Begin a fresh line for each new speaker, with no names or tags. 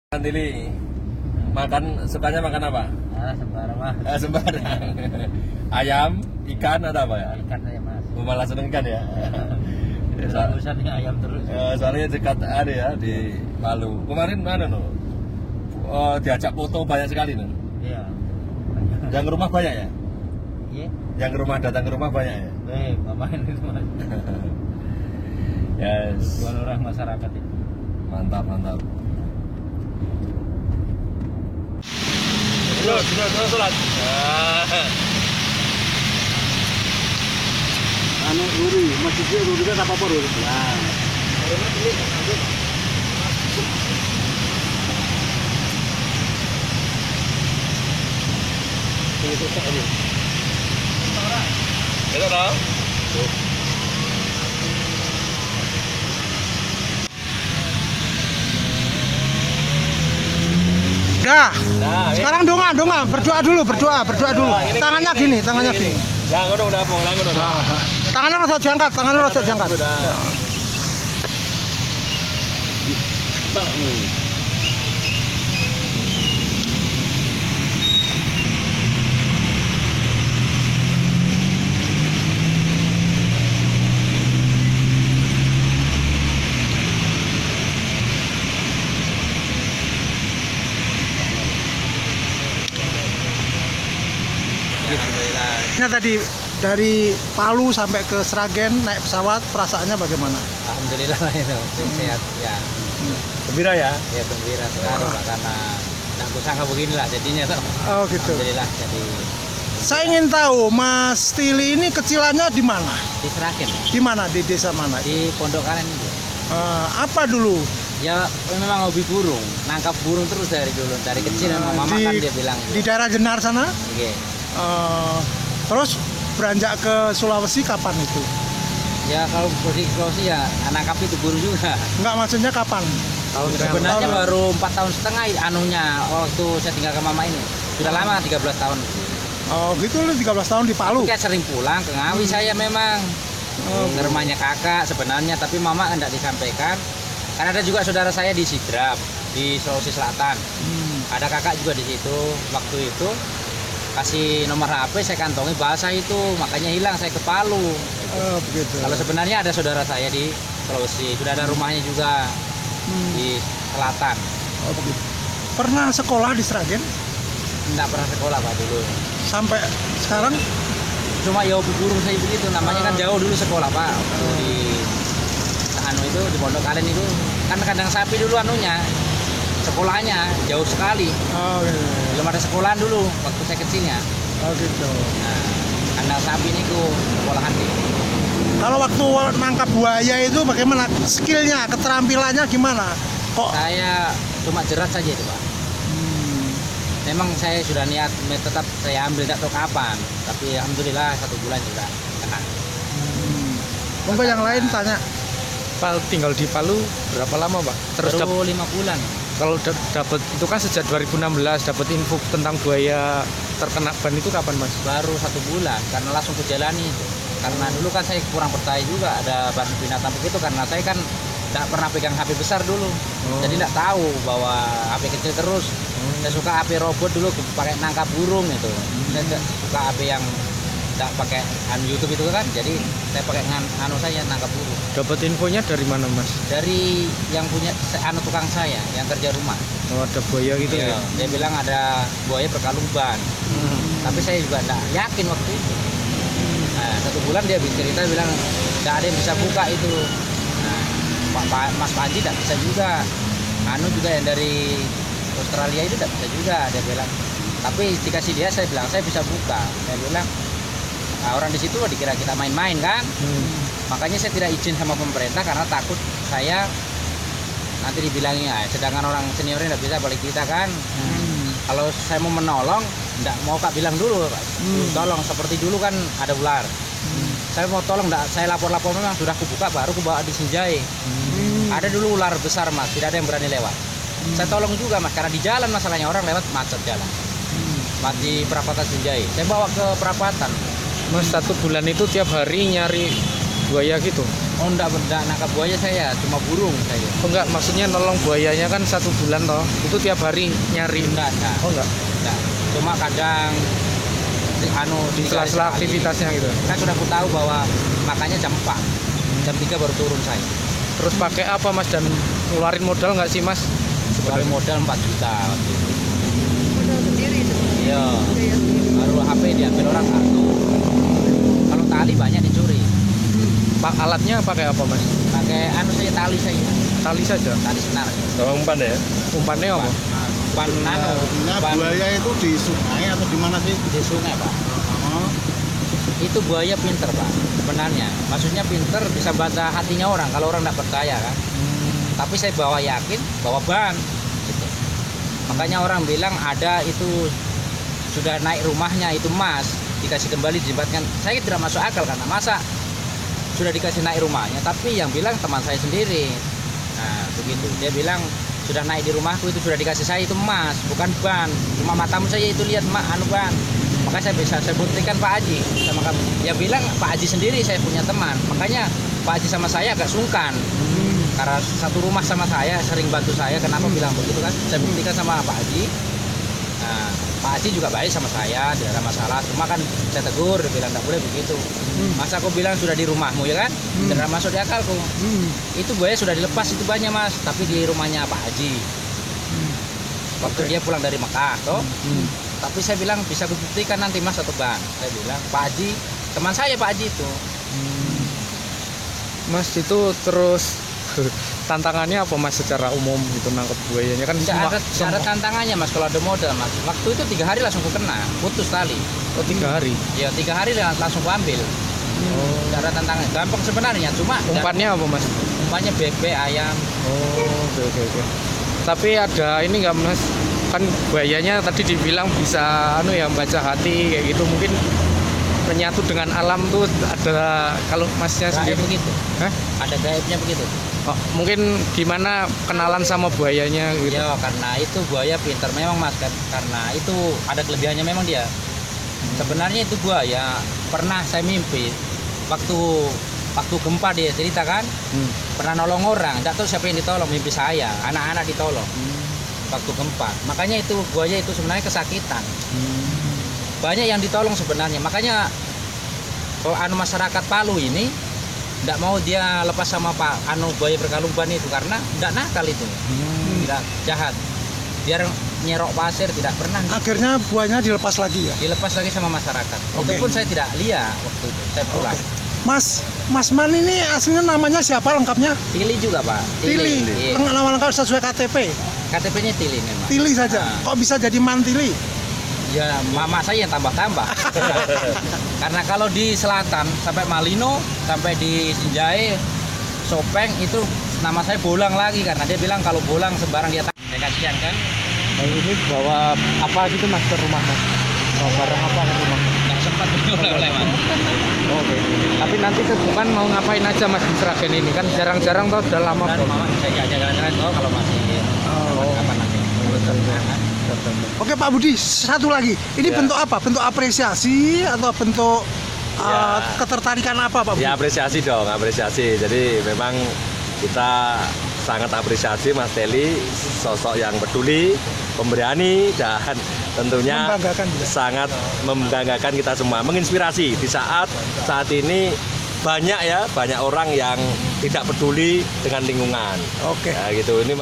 Antili sukanya makan apa?
Sembarang mas.
Sembarang. Ayam, ikan ada apa ya?
Ikan saya mas.
Malah seneng ikan ya.
Urusannya ayam terus.
Soalnya dekat ada ya di Palu. Kemarin mana no? Diajak foto banyak sekali no.
Iya.
Yang ke rumah banyak ya?
Iya.
Yang ke rumah datang ke rumah banyak ya?
Ngapain itu mas?
Yes.
Dua orang masyarakat itu.
Mantap. Sudah sholat.
Anu Ruri, masjidnya Ruri kan apa Ruri? Nah.
Itu dong.
Dah.
Nah,
Sekarang doa, berdoa dulu. Tangannya gini.
Ya, udah pong,
Tangannya rasa diangkat. Ini tadi dari Palu sampai ke Sragen naik pesawat, perasaannya bagaimana?
Alhamdulillah lah itu sehat ya.
Gembira ya?
Ya gembira sekali Pak, karena nggak kusangka beginilah jadinya tuh.
Oh gitu.
Alhamdulillah jadi
Saya ingin tahu Mas Tili ini kecilannya di mana?
di Sragen,
Di mana? Di desa mana?
di Pondok Kalen itu.
Apa dulu?
Ya memang hobi burung, nangkap burung terus dari dulu, dari kecil sama mama kan dia bilang.
Di daerah Jenar sana?
Iya.
Terus beranjak ke Sulawesi kapan itu?
Ya kalau di Sulawesi ya nangkap itu burung juga.
Enggak, maksudnya kapan?
Sebenarnya baru 4 tahun setengah anunya waktu saya tinggal ke mama ini. Sudah lama 13 tahun.
Oh gitu, lu 13 tahun di Palu?
Kayak sering pulang ke Ngawi saya memang. Ke rumahnya kakak sebenarnya, tapi mama enggak disampaikan. Karena ada juga saudara saya di Sidrap, di Sulawesi Selatan. Ada kakak juga di situ. Waktu itu kasih nomor HP, saya kantongi bahasa itu, makanya hilang saya ke Palu.
Oh begitu.
Kalau sebenarnya ada saudara saya di Sulawesi, sudah ada rumahnya juga di selatan.
Oh begitu. Pernah sekolah di Sragen?
Enggak pernah sekolah Pak dulu.
Sampai sekarang?
Cuma ya hobi burung saya begitu, namanya kan jauh dulu sekolah Pak. Waktu di anu itu di Pondok Kalen itu kan kandang sapi dulu anunya. Sekolahnya jauh sekali.
Oh gitu.
Belum ada sekolahan dulu waktu saya kecilnya.
Oh gitu.
Nah, kandang sapi ini ku sekolahan nih.
Kalau waktu nangkap buaya itu bagaimana? Skillnya, keterampilannya gimana? Kok?
Saya cuma jerat saja itu Pak. Memang saya sudah niat tetap saya ambil, tidak tahu kapan. Tapi alhamdulillah 1 bulan juga kena.
Monggo yang lain tanya.
Tinggal di Palu berapa lama Pak? Terus
baru 5 bulan.
kalau dapat itu kan sejak 2016 dapat info tentang buaya terkena ban itu kapan Mas?
Baru 1 bulan karena langsung kujalani itu. Karena dulu kan saya kurang percaya juga ada ban binatang begitu, karena saya kan tidak pernah pegang HP besar dulu. Jadi tidak tahu bahwa HP kecil terus. Saya suka HP robot dulu, pakai nangkap burung itu. Saya tidak suka HP yang tidak pakai YouTube itu kan. Jadi saya pakai anu saya nangkap burung.
Dapat infonya dari mana Mas?
Dari yang punya anu tukang saya yang kerja rumah.
Oh, ada buaya gitu ya?
Dia bilang ada buaya berkalung ban. Tapi saya juga tidak yakin waktu itu. Nah, 1 bulan dia cerita bilang tidak ada yang bisa buka itu. Nah, Mas Panji tidak bisa juga. Anu juga yang dari Australia itu tidak bisa juga, dia bilang. Tapi dikasih dia, saya bilang saya bisa buka. Saya bilang nah, orang di situ dikira kita main-main kan. Makanya saya tidak izin sama pemerintah karena takut saya nanti dibilangnya, sedangkan orang seniornya tidak bisa balik kita kan. Kalau saya mau menolong, enggak mau Kak bilang dulu, tolong seperti dulu kan ada ular. Saya mau tolong, enggak, saya lapor-lapor memang sudah kubuka baru ku bawa di Sinjai. Ada dulu ular besar Mas, tidak ada yang berani lewat. Saya tolong juga Mas, karena di jalan masalahnya orang lewat macet jalan. Mati perapatan Sinjai. Saya bawa ke perapatan.
Mas 1 bulan itu tiap hari nyari buaya gitu?
Oh enggak nangkap buaya saya, cuma burung saya.
Oh enggak, maksudnya nolong buayanya kan 1 bulan toh. Itu tiap hari nyari.
Enggak.
Oh enggak.
Cuma kadang
Di sela-sela aktivitasnya gitu.
Kan sudah aku tahu bahwa makannya jam 4. Jam 3 baru turun saya.
Terus pakai apa Mas, dan ngeluarin modal nggak sih Mas?
Keluarin modal 4 juta waktu itu.
Modal sendiri itu.
Iya.
Biaya sendiri.
Baru HP diambil orang 1. Kalau tali banyak dicuri.
Pak, alatnya pakai apa Mas?
Pakai saya tali saya.
Tali saja.
Tali senar.
Sama umpan ya.
Umpannya apa?
Umpan
Nah,
umpan
buaya itu di sungai atau di mana sih?
di sungai, Pak.
Oh,
Itu buaya pinter, Pak. Sebenarnya. Maksudnya pinter bisa baca hatinya orang kalau orang nggak percaya kan. Tapi saya bawa yakin bawa ban. Gitu. Makanya orang bilang ada itu sudah naik rumahnya itu emas dikasih kembali dijembatkan. Saya tidak masuk akal karena masa sudah dikasih naik rumahnya, tapi yang bilang teman saya sendiri. Nah begitu, dia bilang sudah naik di rumahku itu sudah dikasih saya itu emas, bukan ban. Cuma matamu saya itu lihat ban. Makanya saya bisa saya buktikan Pak Haji sama kamu. Dia bilang Pak Haji sendiri saya punya teman, makanya Pak Haji sama saya agak sungkan. Karena satu rumah sama saya, sering bantu saya. Kenapa bilang begitu kan? Saya buktikan sama Pak Haji. Nah, Pak Haji juga baik sama saya, tidak ada masalah. Cuma kan saya tegur, dia bilang tidak boleh begitu. Masa aku bilang sudah di rumahmu ya kan? Tidak masuk di akalku. Itu buaya sudah dilepas itu banyak Mas, tapi di rumahnya Pak Haji. Waktu dia pulang dari Mekah, toh. Tapi saya bilang bisa kubuktikan nanti Mas atau Bang. Saya bilang Pak Haji, teman saya Pak Haji itu.
Mas itu terus tantangannya apa Mas secara umum gitu nangkep buayanya kan?
Tidak ada tantangannya Mas kalau ada modal Mas. Waktu itu 3 hari langsung ku kena, putus tali.
Oh 3 hari?
Ya 3 hari langsung ku ambil. Tidak ada tantangan, gampang sebenarnya. Cuma
Umpannya apa Mas?
umpannya bebek, ayam.
Oh oke. Tapi ada ini nggak Mas? Kan buayanya tadi dibilang bisa ya baca hati kayak gitu, mungkin menyatu dengan alam tuh ada kalau Masnya
Gaib
sendiri.
begitu.
Hah?
Ada gaibnya begitu.
Oh, mungkin gimana kenalan sama buayanya gitu?
Ya karena itu buaya pintar memang Mas kan. Karena itu ada kelebihannya memang dia. Sebenarnya itu buaya pernah saya mimpi waktu gempa dia cerita kan. Pernah nolong orang, tidak tahu siapa yang ditolong, mimpi saya, anak-anak ditolong. Waktu gempa. Makanya itu buaya itu sebenarnya kesakitan. Banyak yang ditolong sebenarnya. Makanya kalau masyarakat Palu ini tidak mau dia lepas sama Pak buaya berkalumban itu karena tidak nakal itu. Tidak jahat. Biar nyerok pasir tidak pernah.
akhirnya buayanya dilepas lagi ya?
Dilepas lagi sama masyarakat.
Oke.
Itu pun saya tidak lihat waktu itu. Saya pulang.
Mas Man ini aslinya namanya siapa lengkapnya?
Tili juga Pak.
Tili.
Iya.
Nama lengkap sesuai KTP.
KTP-nya Tili memang.
Tili saja.
Nah.
Kok bisa jadi Man Tili?
Ya mama saya yang tambah-tambah. Karena kalau di selatan sampai Malino, sampai di Sinjai, Sopeng itu nama saya Bolang lagi karena dia bilang kalau Bolang sembarang dia saya kasihan kan.
Nah, ini bawa apa gitu Mas ke rumah Mas? Bawa barang apa ke rumah?
Nggak sempat oleh-oleh Mas.
Oke. Tapi nanti ke depan mau ngapain aja Mas di Sragen ini? Kan jarang-jarang toh udah lama.
Dan mama saya jalan-jalan tahu kalau masih kapan nanti.
Oke Pak Budi, satu lagi. Ini
Ya.
bentuk apa? Bentuk apresiasi atau bentuk
Ya.
ketertarikan apa Pak Budi?
Ya apresiasi dong, apresiasi. Jadi memang kita sangat apresiasi Mas Teli, sosok yang peduli, pemberani, dan tentunya
Membanggakan juga.
sangat membanggakan kita semua, menginspirasi di saat ini banyak orang yang tidak peduli dengan lingkungan.
Oke.
Ya gitu, ini